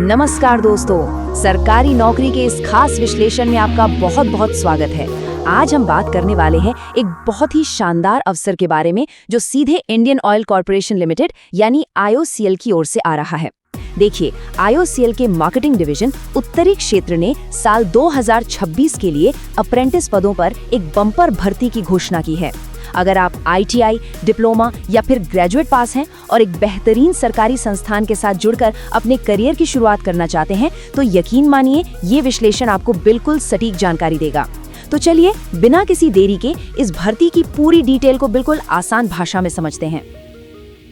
नमस्कार दोस्तों, सरकारी नौकरी के इस खास विश्लेषण में आपका बहुत बहुत स्वागत है। आज हम बात करने वाले हैं एक बहुत ही शानदार अवसर के बारे में जो सीधे इंडियन ऑयल कॉर्पोरेशन लिमिटेड यानी IOCL की ओर से आ रहा है। देखिए, IOCL के मार्केटिंग डिवीजन उत्तरी क्षेत्र ने साल 2026 के लिए अप्रेंटिस पदों पर एक बम्पर भर्ती की घोषणा की है। अगर आप ITI, डिप्लोमा या फिर ग्रेजुएट पास हैं और एक बेहतरीन सरकारी संस्थान के साथ जुड़कर अपने करियर की शुरुआत करना चाहते हैं, तो यकीन मानिए ये विश्लेषण आपको बिल्कुल सटीक जानकारी देगा। तो चलिए बिना किसी देरी के इस भर्ती की पूरी डिटेल को बिल्कुल आसान भाषा में समझते हैं।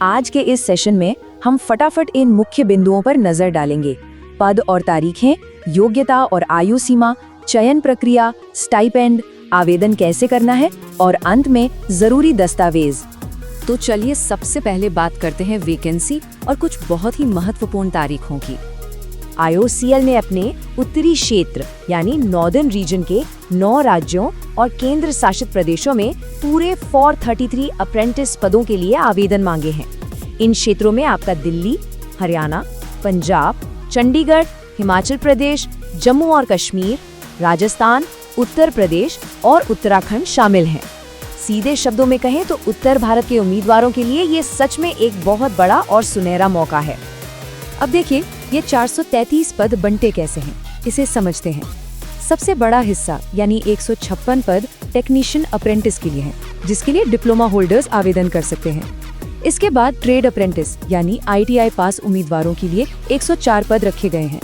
आज के इस सेशन में हम फटाफट इन मुख्य बिंदुओं पर नजर डालेंगे। पद और तारीखें, योग्यता और आयु सीमा, चयन प्रक्रिया, स्टाइपेंड, आवेदन कैसे करना है और अंत में जरूरी दस्तावेज। तो चलिए सबसे पहले बात करते हैं वैकेंसी और कुछ बहुत ही महत्वपूर्ण तारीखों की। IOCL ने अपने उत्तरी क्षेत्र यानी नॉर्दर्न रीजन के 9 राज्यों और केंद्र शासित प्रदेशों में पूरे 433 अप्रेंटिस पदों के लिए आवेदन मांगे हैं। इन क्षेत्रों में आपका दिल्ली, हरियाणा, पंजाब, चंडीगढ़, हिमाचल प्रदेश, जम्मू और कश्मीर, राजस्थान, उत्तर प्रदेश और उत्तराखंड शामिल हैं। सीधे शब्दों में कहें तो उत्तर भारत के उम्मीदवारों के लिए ये सच में एक बहुत बड़ा और सुनहरा मौका है। अब देखिए ये 433 पद बंटे कैसे हैं, इसे समझते हैं। सबसे बड़ा हिस्सा यानी 156 पद टेक्नीशियन अप्रेंटिस के लिए हैं, जिसके लिए डिप्लोमा होल्डर्स आवेदन कर सकते हैं। इसके बाद ट्रेड अप्रेंटिस यानी ITI पास उम्मीदवारों के लिए 104 पद रखे गए हैं।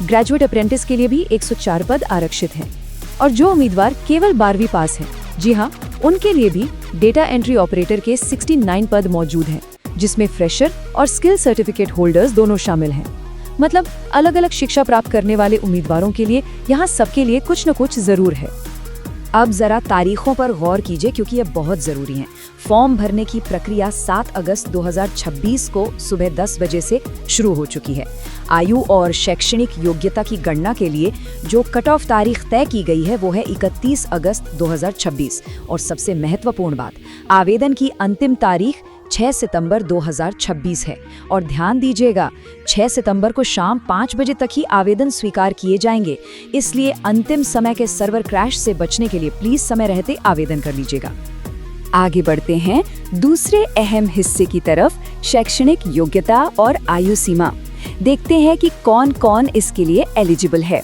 ग्रेजुएट अप्रेंटिस के लिए भी 104 पद आरक्षित हैं। और जो उम्मीदवार केवल 12वीं पास हैं, जी हाँ, उनके लिए भी डेटा एंट्री ऑपरेटर के 69 पद मौजूद हैं, जिसमें फ्रेशर और स्किल सर्टिफिकेट होल्डर्स दोनों शामिल हैं। मतलब अलग अलग शिक्षा प्राप्त करने वाले उम्मीदवारों के लिए यहाँ सबके लिए कुछ न कुछ जरूर है। अब जरा तारीखों पर गौर कीजिए क्योंकि ये बहुत जरूरी हैं। फॉर्म भरने की प्रक्रिया 7 अगस्त 2026 को सुबह 10 बजे से शुरू हो चुकी है। आयु और शैक्षणिक योग्यता की गणना के लिए जो कट ऑफ तारीख तय की गई है वो है 31 अगस्त 2026। और सबसे महत्वपूर्ण बात, आवेदन की अंतिम तारीख 6 सितंबर 2026 है। और ध्यान दीजिएगा, 6 सितंबर को शाम 5 बजे तक ही आवेदन स्वीकार किए जाएंगे। इसलिए अंतिम समय के सर्वर क्रैश से बचने के लिए प्लीज समय रहते आवेदन कर लीजिएगा। आगे बढ़ते हैं दूसरे अहम हिस्से की तरफ, शैक्षणिक योग्यता और आयु सीमा। देखते हैं कि कौन कौन इसके लिए एलिजिबल है।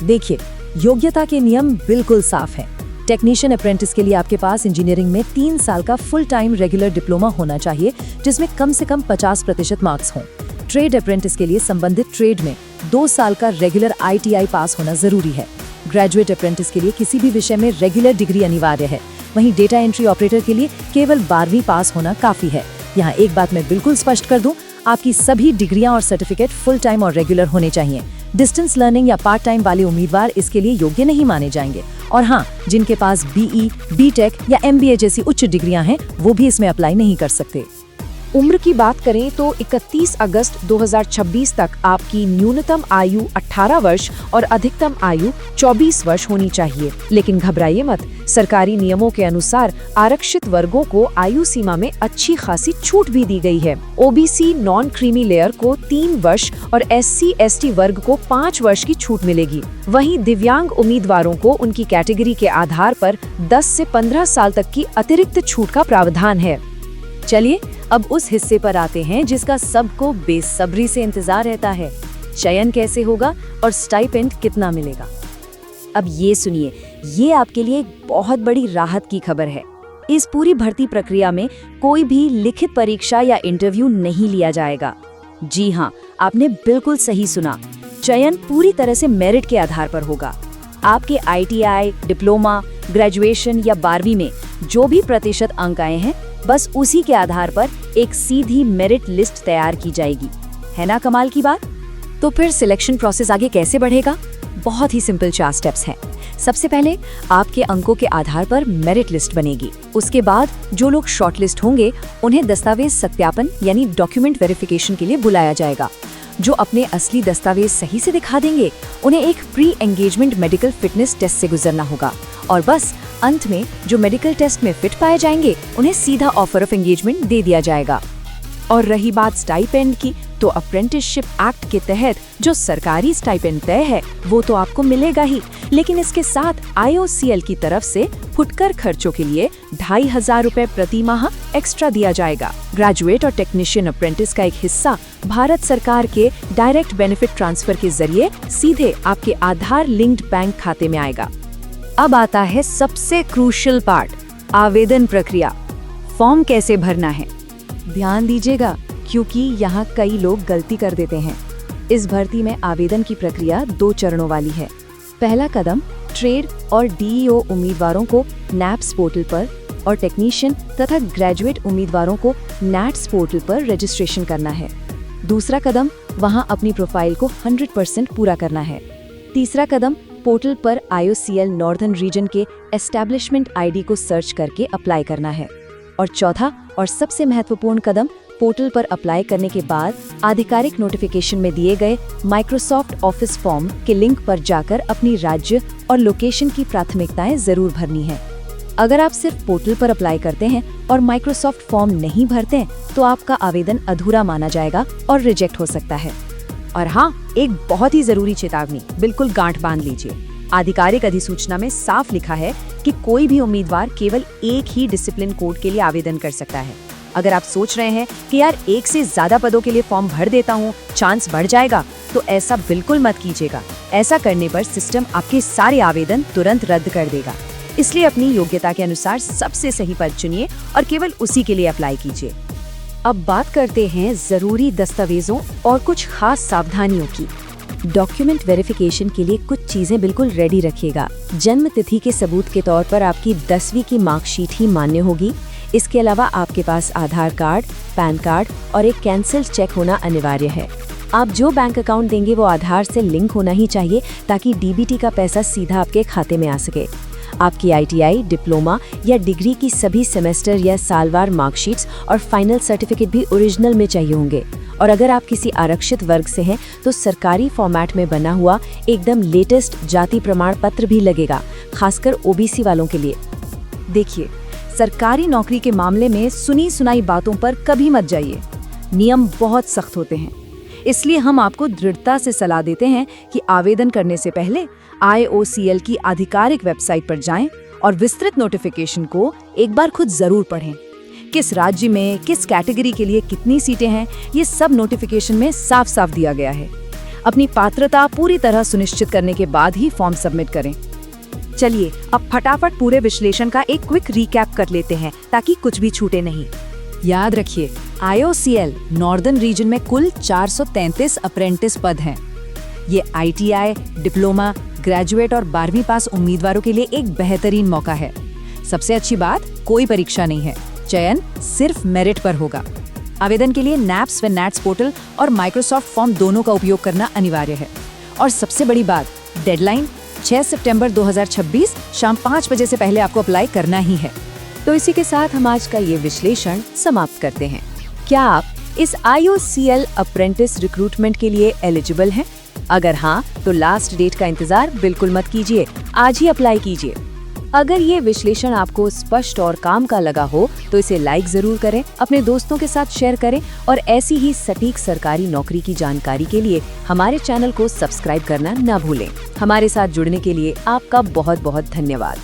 देखिए, योग्यता के नियम बिल्कुल साफ हैं। टेक्नीशियन अप्रेंटिस के लिए आपके पास इंजीनियरिंग में 3 साल का फुल टाइम रेगुलर डिप्लोमा होना चाहिए, जिसमें कम से कम 50% मार्क्स हों। ट्रेड अप्रेंटिस के लिए संबंधित ट्रेड में 2 साल का रेगुलर ITI पास होना जरूरी है। ग्रेजुएट अप्रेंटिस के लिए किसी भी विषय में रेगुलर डिग्री अनिवार्य है। वहीं डेटा एंट्री ऑपरेटर के लिए केवल 12वीं पास होना काफी है। यहाँ एक बात मैं बिल्कुल स्पष्ट कर दूं, आपकी सभी डिग्रियां और सर्टिफिकेट फुल टाइम और रेगुलर होने चाहिए। डिस्टेंस लर्निंग या पार्ट टाइम वाले उम्मीदवार इसके लिए योग्य नहीं माने जाएंगे। और हाँ, जिनके पास BE, BTech या MBA जैसी उच्च डिग्रियां हैं, वो भी इसमें अप्लाई नहीं कर सकते। उम्र की बात करें तो 31 अगस्त 2026 तक आपकी न्यूनतम आयु 18 वर्ष और अधिकतम आयु 24 वर्ष होनी चाहिए। लेकिन घबराइए मत, सरकारी नियमों के अनुसार आरक्षित वर्गों को आयु सीमा में अच्छी खासी छूट भी दी गई है। OBC नॉन क्रीमी लेयर को 3 वर्ष और SC/ST वर्ग को 5 वर्ष की छूट मिलेगी। वहीं दिव्यांग उम्मीदवारों को उनकी कैटेगरी के आधार पर 10 से 15 साल तक की अतिरिक्त छूट का प्रावधान है। चलिए अब उस हिस्से पर आते हैं जिसका सबको बेसब्री से इंतजार रहता है। चयन कैसे होगा और स्टाइपेंड कितना मिलेगा? अब ये सुनिए, ये आपके लिए एक बहुत बड़ी राहत की खबर है। इस पूरी भर्ती प्रक्रिया में कोई भी लिखित परीक्षा या इंटरव्यू नहीं लिया जाएगा। जी हाँ, आपने बिल्कुल सही सुना। चयन पूरी तरह से मेरिट के आधार पर होगा। आपके ITI, डिप्लोमा, ग्रेजुएशन या 12वीं में जो भी प्रतिशत अंक आए हैं, बस उसी के आधार पर एक सीधी मेरिट लिस्ट तैयार की जाएगी। है ना कमाल की बात? तो फिर सिलेक्शन प्रोसेस आगे कैसे बढ़ेगा? बहुत ही सिंपल 4 स्टेप्स हैं। सबसे पहले आपके अंकों के आधार पर मेरिट लिस्ट बनेगी। उसके बाद जो लोग शॉर्टलिस्ट होंगे उन्हें दस्तावेज सत्यापन यानी डॉक्यूमेंट वेरिफिकेशन के लिए बुलाया जाएगा। जो अपने असली दस्तावेज सही से दिखा देंगे, उन्हें एक pre engagement medical fitness test से गुजरना होगा। और बस अंत में जो मेडिकल टेस्ट में फिट पाए जाएंगे, उन्हें सीधा ऑफर ऑफ एंगेजमेंट दे दिया जाएगा। और रही बात स्टाइपेंड की, तो अप्रेंटिसशिप एक्ट के तहत जो सरकारी स्टाइपेंड तय है वो तो आपको मिलेगा ही, लेकिन इसके साथ IOCL की तरफ से फुटकर खर्चों के लिए 2,500 रुपए प्रति माह एक्स्ट्रा दिया जाएगा। ग्रेजुएट और टेक्नीशियन अप्रेंटिस का एक हिस्सा भारत सरकार के डायरेक्ट बेनिफिट ट्रांसफर के जरिए सीधे आपके आधार लिंक्ड बैंक खाते में आएगा। अब आता है सबसे क्रूशियल पार्ट, आवेदन प्रक्रिया। फॉर्म कैसे भरना है? ध्यान दीजिएगा, क्योंकि यहाँ कई लोग गलती कर देते हैं। इस भर्ती में आवेदन की प्रक्रिया 2 चरणों वाली है। पहला कदम, ट्रेड और DEO उम्मीदवारों को NAPS पोर्टल पर और टेक्नीशियन तथा ग्रेजुएट उम्मीदवारों को NATS पोर्टल पर रजिस्ट्रेशन करना है। दूसरा कदम, वहां अपनी प्रोफाइल को 100% पूरा करना है। तीसरा कदम, पोर्टल पर IOCL नॉर्दर्न रीजन के एस्टैब्लिशमेंट ID को सर्च करके अप्लाई करना है। और चौथा और सबसे महत्वपूर्ण कदम, पोर्टल पर अप्लाई करने के बाद आधिकारिक नोटिफिकेशन में दिए गए माइक्रोसॉफ्ट ऑफिस फॉर्म के लिंक पर जाकर अपनी राज्य और लोकेशन की प्राथमिकताएं जरूर भरनी है। अगर आप सिर्फ पोर्टल पर अप्लाई करते हैं और माइक्रोसॉफ्ट फॉर्म नहीं भरते हैं, तो आपका आवेदन अधूरा माना जाएगा और रिजेक्ट हो सकता है। और हाँ, एक बहुत ही जरूरी चेतावनी, बिल्कुल गांठ बांध लीजिए। आधिकारिक अधिसूचना में साफ लिखा है कि कोई भी उम्मीदवार केवल एक ही डिसिप्लिन कोड के लिए आवेदन कर सकता है। अगर आप सोच रहे हैं कि यार एक से ज्यादा पदों के लिए फॉर्म भर देता हूँ, चांस बढ़ जाएगा, तो ऐसा बिल्कुल मत कीजिएगा। ऐसा करने पर सिस्टम आपके सारे आवेदन तुरंत रद्द कर देगा। इसलिए अपनी योग्यता के अनुसार सबसे सही पद चुनिए और केवल उसी के लिए अप्लाई कीजिए। अब बात करते हैं जरूरी दस्तावेजों और कुछ खास सावधानियों की। डॉक्यूमेंट वेरिफिकेशन के लिए कुछ चीजें बिल्कुल रेडी रखिएगा। जन्म तिथि के सबूत के तौर पर आपकी 10वीं की मार्कशीट ही मान्य होगी। इसके अलावा आपके पास आधार कार्ड, पैन कार्ड और एक कैंसिल्ड चेक होना अनिवार्य है। आप जो बैंक अकाउंट देंगे वो आधार से लिंक होना ही चाहिए, ताकि DBT का पैसा सीधा आपके खाते में आ सके। आपकी ITI, डिप्लोमा या डिग्री की सभी सेमेस्टर या सालवार मार्कशीट्स और फाइनल सर्टिफिकेट भी ओरिजिनल में चाहिए होंगे। और अगर आप किसी आरक्षित वर्ग से हैं, तो सरकारी फॉर्मेट में बना हुआ एकदम लेटेस्ट जाति प्रमाण पत्र भी लगेगा, खासकर OBC वालों के लिए। देखिए, सरकारी नौकरी के मामले में सुनी सुनाई बातों पर कभी मत जाइए। नियम बहुत सख्त होते हैं, इसलिए हम आपको दृढ़ता से सलाह देते हैं कि आवेदन करने से पहले IOCL की आधिकारिक वेबसाइट पर जाएं और विस्तृत नोटिफिकेशन को एक बार खुद जरूर पढ़ें। किस राज्य में किस कैटेगरी के लिए कितनी सीटें हैं, ये सब नोटिफिकेशन में साफ साफ दिया गया है। अपनी पात्रता पूरी तरह सुनिश्चित करने के बाद ही फॉर्म सबमिट करें। चलिए अब फटाफट पूरे विश्लेषण का एक क्विक रिकैप कर लेते हैं, ताकि कुछ भी छूटे नहीं। याद रखिए, IOCL नॉर्दर्न रीजन में कुल 433 अप्रेंटिस पद हैं। ये ITI, डिप्लोमा, ग्रेजुएट और 12वीं पास उम्मीदवारों के लिए एक बेहतरीन मौका है। सबसे अच्छी बात, कोई परीक्षा नहीं है, चयन सिर्फ मेरिट पर होगा। आवेदन के लिए NAPS व NATS पोर्टल और माइक्रोसॉफ्ट फॉर्म दोनों का उपयोग करना अनिवार्य है। और सबसे बड़ी बात, डेडलाइन 6 सितंबर 2026 शाम 5 बजे से पहले आपको अप्लाई करना ही है। तो इसी के साथ हम आज का ये विश्लेषण समाप्त करते हैं। क्या आप इस IOCL अप्रेंटिस रिक्रूटमेंट के लिए एलिजिबल हैं? अगर हाँ, तो लास्ट डेट का इंतजार बिल्कुल मत कीजिए, आज ही अप्लाई कीजिए। अगर ये विश्लेषण आपको स्पष्ट और काम का लगा हो, तो इसे लाइक जरूर करें, अपने दोस्तों के साथ शेयर करें और ऐसी ही सटीक सरकारी नौकरी की जानकारी के लिए हमारे चैनल को सब्सक्राइब करना ना भूलें। हमारे साथ जुड़ने के लिए आपका बहुत बहुत धन्यवाद।